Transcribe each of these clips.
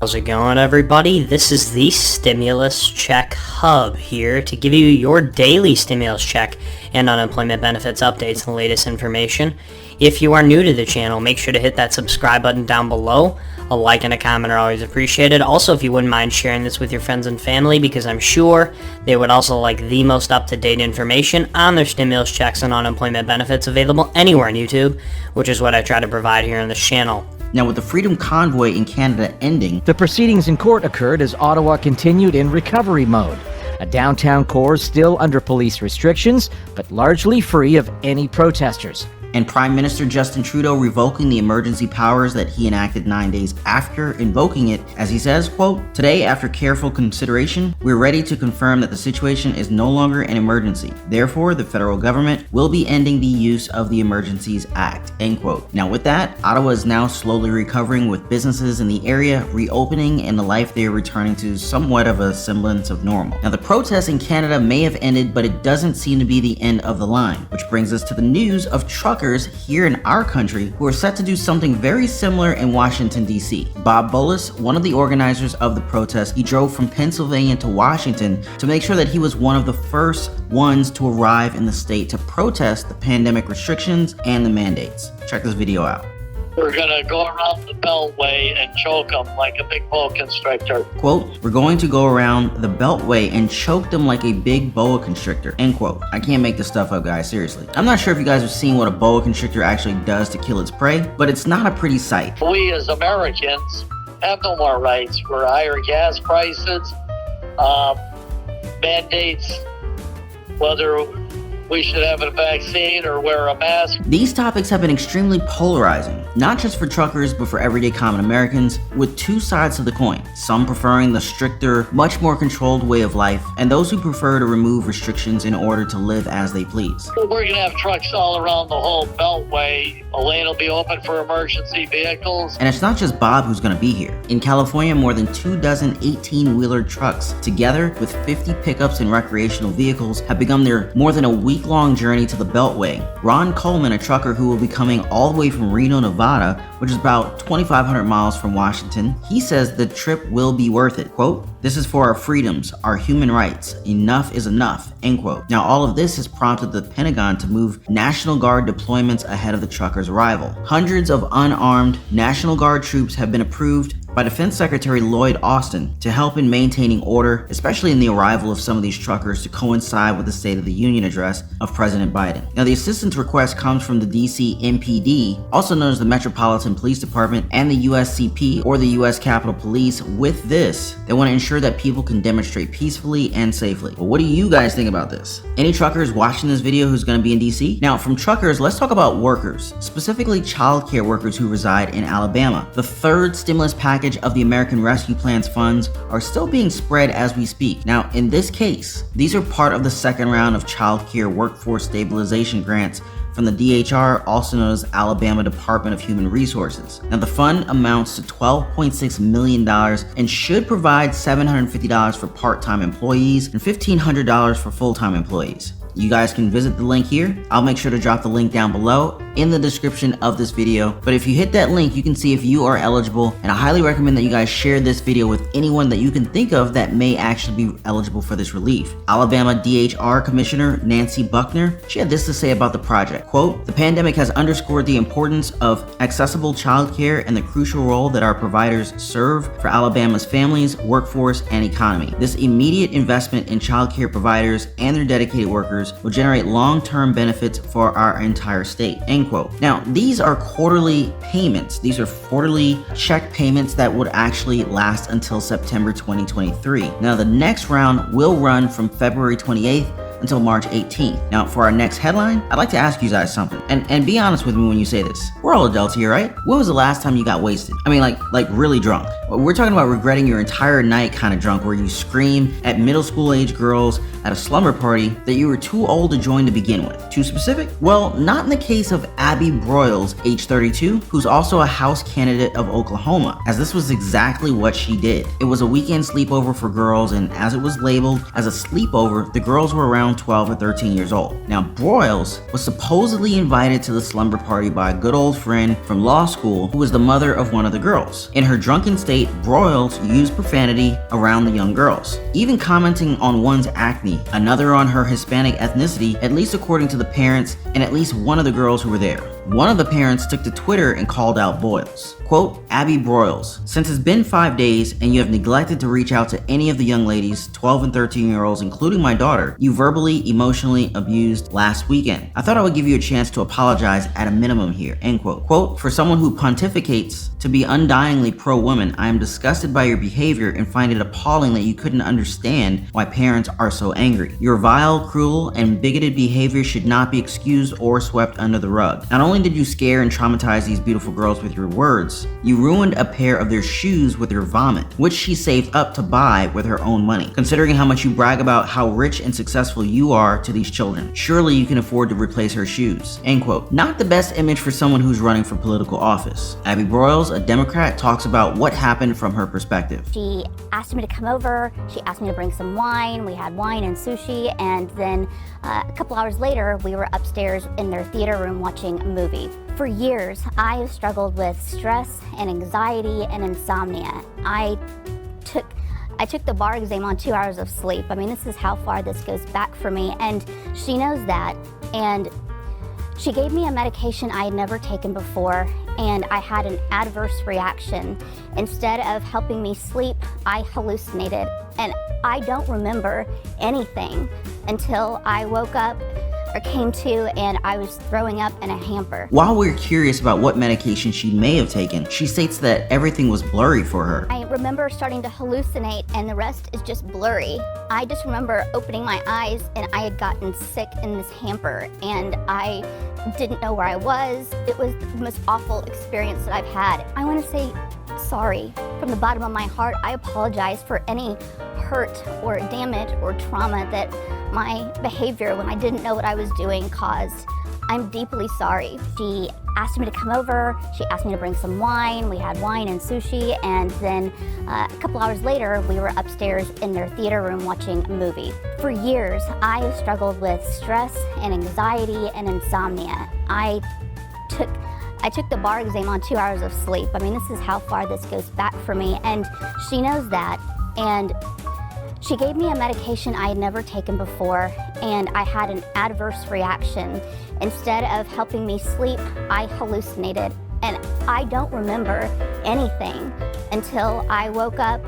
How's it going, everybody? This is the Stimulus Check Hub here to give you your daily stimulus check and unemployment benefits updates and the latest information. If you are new to the channel, make sure to hit that subscribe button down below. A like and a comment are always appreciated. Also, if you wouldn't mind sharing this with your friends and family, because I'm sure they would also like the most up-to-date information on their stimulus checks and unemployment benefits available anywhere on YouTube, which is what I try to provide here on this channel. Now, with the Freedom Convoy in Canada ending, the proceedings in court occurred as Ottawa continued in recovery mode. A downtown core still under police restrictions, but largely free of any protesters. And Prime Minister Justin Trudeau revoking the emergency powers that he enacted 9 days after invoking it, as he says, quote, "Today, after careful consideration, we're ready to confirm that the situation is no longer an emergency. Therefore, the federal government will be ending the use of the Emergencies Act," end quote. Now with that, Ottawa is now slowly recovering, with businesses in the area reopening and the life they are returning to somewhat of a semblance of normal. Now the protests in Canada may have ended, but it doesn't seem to be the end of the line, which brings us to the news of truckers here in our country who are set to do something very similar in Washington, D.C. Bob Bullis, one of the organizers of the protest, he drove from Pennsylvania to Washington to make sure that he was one of the first ones to arrive in the state to protest the pandemic restrictions and the mandates. Check this video out. We're gonna go around the Beltway and choke them like a big boa constrictor. Quote, "We're going to go around the Beltway and choke them like a big boa constrictor," end quote. I can't make this stuff up, guys, seriously. I'm not sure if you guys have seen what a boa constrictor actually does to kill its prey, but it's not a pretty sight. We as Americans have no more rights. We're higher gas prices, mandates, whether we should have a vaccine or wear a mask. These topics have been extremely polarizing, not just for truckers, but for everyday common Americans, with two sides to the coin. Some preferring the stricter, much more controlled way of life, and those who prefer to remove restrictions in order to live as they please. We're gonna have trucks all around the whole Beltway. A lane will be open for emergency vehicles. And it's not just Bob who's gonna be here. In California, more than 24 18-wheeler trucks, together with 50 pickups and recreational vehicles, have begun their more than a week-long journey to the Beltway. Ron Coleman, a trucker who will be coming all the way from Reno, Nevada, which is about 2,500 miles from Washington, he says the trip will be worth it. Quote, "This is for our freedoms, our human rights. Enough is enough," end quote. Now, all of this has prompted the Pentagon to move National Guard deployments ahead of the truckers' arrival. Hundreds of unarmed National Guard troops have been approved by Defense Secretary Lloyd Austin to help in maintaining order, especially in the arrival of some of these truckers to coincide with the State of the Union address of President Biden. Now, the assistance request comes from the DC MPD, also known as the Metropolitan Police Department, and the USCP, or the US Capitol Police. With this, they want to ensure that people can demonstrate peacefully and safely. But what do you guys think about this? Any truckers watching this video who's going to be in DC? Now, from truckers, let's talk about workers, specifically childcare workers who reside in Alabama. The third stimulus package of the American Rescue Plan's funds are still being spread as we speak. Now, in this case, these are part of the second round of child care workforce stabilization grants from the DHR, also known as Alabama Department of Human Resources. Now, the fund amounts to $12.6 million and should provide $750 for part-time employees and $1,500 for full-time employees. You guys can visit the link here. I'll make sure to drop the link down below in the description of this video. But if you hit that link, you can see if you are eligible, and I highly recommend that you guys share this video with anyone that you can think of that may actually be eligible for this relief. Alabama DHR Commissioner Nancy Buckner, she had this to say about the project. Quote, "The pandemic has underscored the importance of accessible childcare and the crucial role that our providers serve for Alabama's families, workforce, and economy. This immediate investment in childcare providers and their dedicated workers will generate long-term benefits for our entire state," end quote. Now, these are quarterly payments. These are quarterly check payments that would actually last until September 2023. Now, the next round will run from February 28th until March 18th. Now, for our next headline, I'd like to ask you guys something. And be honest with me when you say this. We're all adults here, right? When was the last time you got wasted? I mean, like really drunk. We're talking about regretting your entire night kind of drunk, where you scream at middle school age girls at a slumber party that you were too old to join to begin with. Too specific? Well, not in the case of Abby Broyles, age 32, who's also a House candidate of Oklahoma, as this was exactly what she did. It was a weekend sleepover for girls, and as it was labeled as a sleepover, the girls were around around 12 or 13 years old. Now, Broyles was supposedly invited to the slumber party by a good old friend from law school who was the mother of one of the girls. In her drunken state, Broyles used profanity around the young girls, even commenting on one's acne, another on her Hispanic ethnicity, at least according to the parents and at least one of the girls who were there. One of the parents took to Twitter and called out Broyles. Quote, Abby Broyles, since it's been 5 days and you have neglected to reach out to any of the young ladies, 12 and 13-year-olds, including my daughter, you verbally, emotionally abused last weekend. I thought I would give you a chance to apologize at a minimum here, end quote. Quote, for someone who pontificates to be undyingly pro-woman, I am disgusted by your behavior and find it appalling that you couldn't understand why parents are so angry. Your vile, cruel, and bigoted behavior should not be excused or swept under the rug. Not only did you scare and traumatize these beautiful girls with your words, you ruined a pair of their shoes with your vomit, which she saved up to buy with her own money. Considering how much you brag about how rich and successful you are to these children, surely you can afford to replace her shoes. End quote. Not the best image for someone who's running for political office. Abby Broyles, a Democrat, talks about what happened from her perspective. She asked me to come over, she asked me to bring some wine, we had wine and sushi, and then a couple hours later we were upstairs in their theater room watching a movie. For years, I have struggled with stress and anxiety and insomnia. I took the bar exam on 2 hours of sleep. I mean, this is how far this goes back for me, and she knows that. And she gave me a medication I had never taken before, and I had an adverse reaction. Instead of helping me sleep, I hallucinated, and I don't remember anything until I woke up or came to and I was throwing up in a hamper. While we're curious about what medication she may have taken, she states that everything was blurry for her. I remember starting to hallucinate and the rest is just blurry. I just remember opening my eyes and I had gotten sick in this hamper and I didn't know where I was. It was the most awful experience that I've had. I want to say sorry from the bottom of my heart. I apologize for any hurt or damage or trauma that my behavior when I didn't know what I was doing caused. I'm deeply sorry. She asked me to come over, she asked me to bring some wine, we had wine and sushi, and then a couple hours later we were upstairs in their theater room watching a movie. For years, I have struggled with stress and anxiety and insomnia. I took the bar exam on 2 hours of sleep. I mean, this is how far this goes back for me, and she knows that. And she gave me a medication I had never taken before, and I had an adverse reaction. Instead of helping me sleep, I hallucinated, and I don't remember anything until I woke up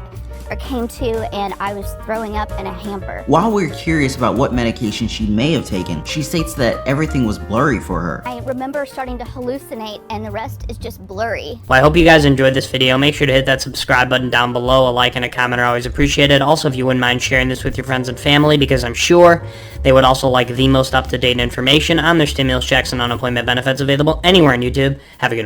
or came to and I was throwing up in a hamper. While we're curious about what medication she may have taken, she states that everything was blurry for her. I remember starting to hallucinate and the rest is just blurry. Well, I hope you guys enjoyed this video. Make sure to hit that subscribe button down below. A like and a comment are always appreciated. Also, if you wouldn't mind sharing this with your friends and family, because I'm sure they would also like the most up-to-date information on their stimulus checks and unemployment benefits available anywhere on YouTube. Have a good one.